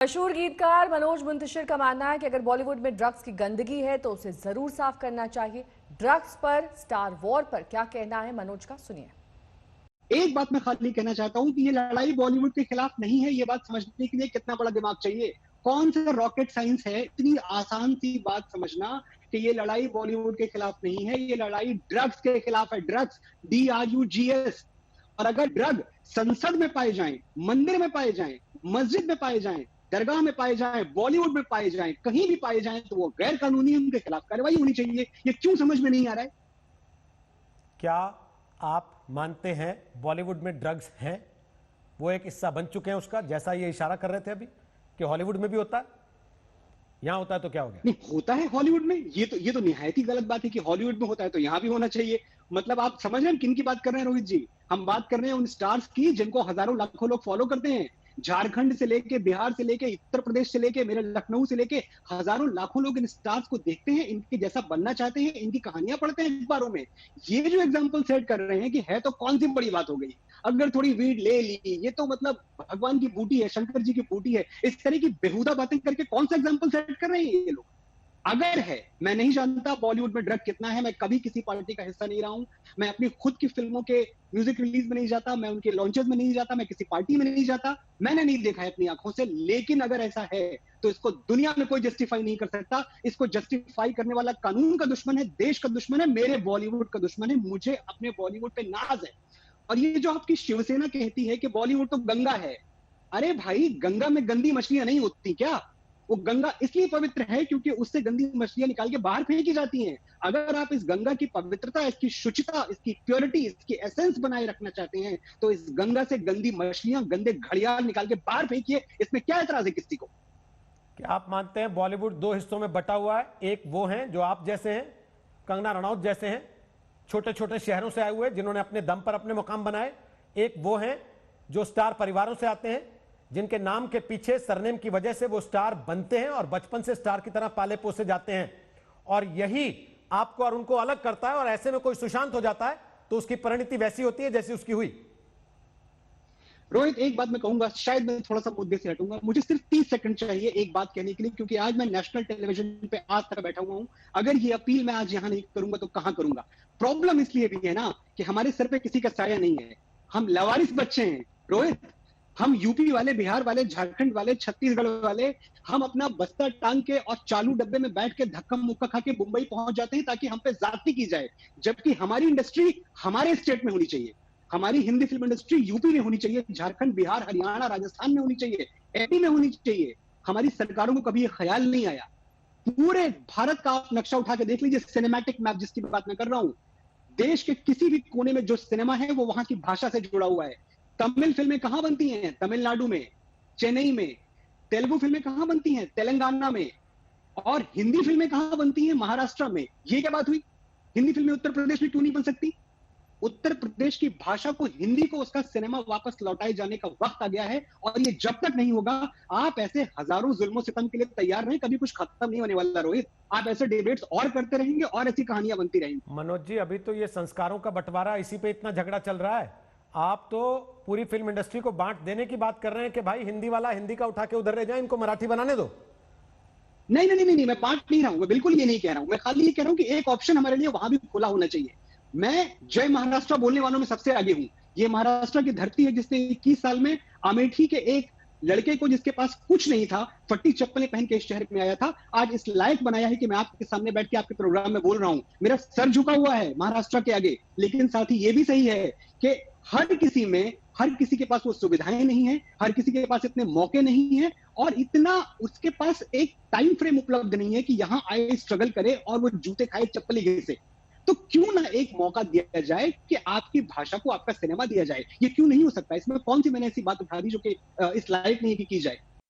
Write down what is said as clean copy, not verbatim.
मशहूर गीतकार मनोज मुंतशिर का मानना है कि अगर बॉलीवुड में ड्रग्स की गंदगी है तो उसे जरूर साफ करना चाहिए। ड्रग्स पर, स्टार वॉर पर क्या कहना है मनोज का, सुनिए। एक बात मैं खाली कहना चाहता हूं कि ये लड़ाई बॉलीवुड के खिलाफ नहीं है। ये बात समझने के लिए कितना बड़ा दिमाग चाहिए। कौन सा रॉकेट साइंस है, इतनी आसान सी बात समझना कि ये लड़ाई बॉलीवुड के खिलाफ नहीं है, ये लड़ाई ड्रग्स के खिलाफ है। Drugs, DRUGS। और अगर ड्रग संसद में पाए जाएं, मंदिर में पाए जाएं, मस्जिद में पाए जाएं, दरगाह में पाए जाएं, बॉलीवुड में पाए जाएं, कहीं भी पाए जाएं, तो वो गैर कानूनी, उनके खिलाफ कार्रवाई होनी चाहिए। ये क्यों समझ में नहीं आ रहा है? क्या आप मानते हैं बॉलीवुड में ड्रग्स हैं? वो एक हिस्सा बन चुके हैं उसका, जैसा ये इशारा कर रहे थे अभी कि हॉलीवुड में भी होता है, यहां होता है तो क्या हो गया? नहीं होता है हॉलीवुड में। ये तो निहायत ही गलत बात है कि हॉलीवुड में होता है तो यहां भी होना चाहिए। मतलब आप समझ रहे हैं किन की बात कर रहे हैं रोहित जी? हम बात कर रहे हैं उन स्टार्स की जिनको हजारों लाखों लोग फॉलो करते हैं। झारखंड से लेके, बिहार से लेके, उत्तर प्रदेश से लेके, मेरे लखनऊ से लेके हजारों लाखों लोग इन स्टार्स को देखते हैं, इनके जैसा बनना चाहते हैं, इनकी कहानियां पढ़ते हैं अखबारों में। ये जो एग्जाम्पल सेट कर रहे हैं कि है तो कौन सी बड़ी बात हो गई, अगर थोड़ी वीड ले ली, ये तो मतलब भगवान की बूटी है, शंकर जी की बूटी है। इस तरह की बेहुदा बातें करके कौन सा एग्जाम्पल सेट कर रहे हैं ये लोग? अगर है, मैं नहीं जानता बॉलीवुड में ड्रग कितना है। मैं कभी किसी पार्टी का हिस्सा नहीं रहा हूं। मैं अपनी खुद की फिल्मों के म्यूजिक रिलीज में नहीं जाता, मैं उनके लॉन्चेस में नहीं जाता, मैं किसी पार्टी में नहीं जाता। मैंने नहीं देखा है अपनी आंखों से। लेकिन अगर ऐसा है तो इसको दुनिया में कोई जस्टिफाई नहीं कर सकता। इसको जस्टिफाई करने वाला कानून का दुश्मन है, देश का दुश्मन है, मेरे बॉलीवुड का दुश्मन है। मुझे अपने बॉलीवुड पे नाज है। और ये जो आपकी शिवसेना कहती है कि बॉलीवुड तो गंगा है, अरे भाई, गंगा में गंदी मछलियां नहीं होती क्या? वो गंगा इसलिए पवित्र है क्योंकि उससे गंदी मछलियां निकाल के बाहर फेंकी जाती हैं। अगर आप इस गंगा की पवित्रता, इसकी शुचिता, इसकी प्योरिटी, इसकी एसेंस बनाए रखना चाहते हैं तो इस गंगा से गंदी मछलियां, गंदे घड़ियाल निकाल के बाहर फेंकिए। इसमें क्या एतराज है किसी को? क्या आप मानते हैं बॉलीवुड दो हिस्सों में बटा हुआ है? एक वो हैं जो आप जैसे हैं, कंगना रनौत जैसे हैं, छोटे छोटे शहरों से आए हुए जिन्होंने अपने दम पर अपने मुकाम बनाए। एक वो हैं जो स्टार परिवारों से आते हैं, जिनके नाम के पीछे, सरनेम की वजह से वो स्टार बनते हैं और बचपन से स्टार की तरह पाले पोसे जाते हैं। और यही आपको और उनको अलग करता है। और ऐसे में कोई सुशांत हो जाता है तो उसकी परिणति वैसी होती है जैसी उसकी हुई। रोहित, एक बात मैं कहूंगा, शायद मैं थोड़ा सा मुद्दे से हटूंगा। मुझे सिर्फ 30 सेकंड चाहिए एक बात कहने के लिए, क्योंकि आज मैं नेशनल टेलीविजन पे आज तक बैठा हुआ हूं। अगर ये अपील मैं आज यहां नहीं करूंगा तो कहां करूंगा? प्रॉब्लम इसलिए भी है ना कि हमारे सर पे किसी का साया नहीं है। हम लवारिस बच्चे हैं रोहित। हम यूपी वाले, बिहार वाले, झारखंड वाले, छत्तीसगढ़ वाले, हम अपना बस्ता टांग के और चालू डब्बे में बैठ के धक्का मुक्का खा के मुंबई पहुंच जाते हैं ताकि हम पे ज्यादती की जाए। जबकि हमारी इंडस्ट्री हमारे स्टेट में होनी चाहिए। हमारी हिंदी फिल्म इंडस्ट्री यूपी में होनी चाहिए, झारखंड, बिहार, हरियाणा, राजस्थान में होनी चाहिए, एपी में होनी चाहिए। हमारी सरकारों को कभी ये ख्याल नहीं आया। पूरे भारत का आप नक्शा उठा के देख लीजिए, सिनेमैटिक मैप जिसकी बात मैं कर रहा हूं, देश के किसी भी कोने में जो सिनेमा है वो वहां की भाषा से जुड़ा हुआ है। तमिल फिल्में कहां बनती हैं? तमिलनाडु में, चेन्नई में। तेलुगु फिल्में कहां बनती हैं? तेलंगाना में। और हिंदी फिल्में कहां बनती हैं? महाराष्ट्र में। ये क्या बात हुई? हिंदी फिल्में उत्तर प्रदेश में क्यों नहीं बन सकती? उत्तर प्रदेश की भाषा को, हिंदी को, उसका सिनेमा वापस लौटाए जाने का वक्त आ गया है। और ये जब तक नहीं होगा, आप ऐसे हजारों जुल्मों सितम के लिए तैयार रहें, कभी कुछ खत्म नहीं होने वाला रोहित। आप ऐसे डिबेट्स और करते रहेंगे और ऐसी कहानियां बनती रहेंगी। मनोज जी, अभी तो ये संस्कारों का बंटवारा, इसी पे इतना झगड़ा चल रहा है। आप तो पूरी फिल्म इंडस्ट्री को बांट देने की बात कर रहे हैं कि भाई हिंदी वाला हिंदी का उठा के उधर रह जाए, इनको मराठी बनाने दो। नहीं नहीं नहीं नहीं, मैं बांट नहीं रहा हूं। मैं बिल्कुल ये नहीं कह रहा हूं। मैं खाली ये कह रहा हूं कि एक ऑप्शन हमारे लिए वहां भी खुला होना चाहिए। मैं जय महाराष्ट्र बोलने वालों में सबसे आगे हूं। ये महाराष्ट्र की धरती है जिसने 21 साल में अमेठी के एक लड़के को, जिसके पास कुछ नहीं था, फट्टी चप्पलें पहन के इस शहर में आया था, आज इस लायक बनाया है कि मैं आपके सामने बैठ के आपके प्रोग्राम में बोल रहा हूं। मेरा सर झुका हुआ है महाराष्ट्र के आगे। लेकिन साथ ही ये भी सही है कि हर किसी के पास वो सुविधाएं नहीं है, हर किसी के पास इतने मौके नहीं है, और इतना उसके पास एक टाइम फ्रेम उपलब्ध नहीं है कि यहां आए, स्ट्रगल करे और वो जूते खाए, चप्पलें घिसे। तो क्यों ना एक मौका दिया जाए कि आपकी भाषा को आपका सिनेमा दिया जाए? ये क्यों नहीं हो सकता? इसमें कौन सी मैंने ऐसी बात उठा दी जो कि इस लायक नहीं है कि की जाए?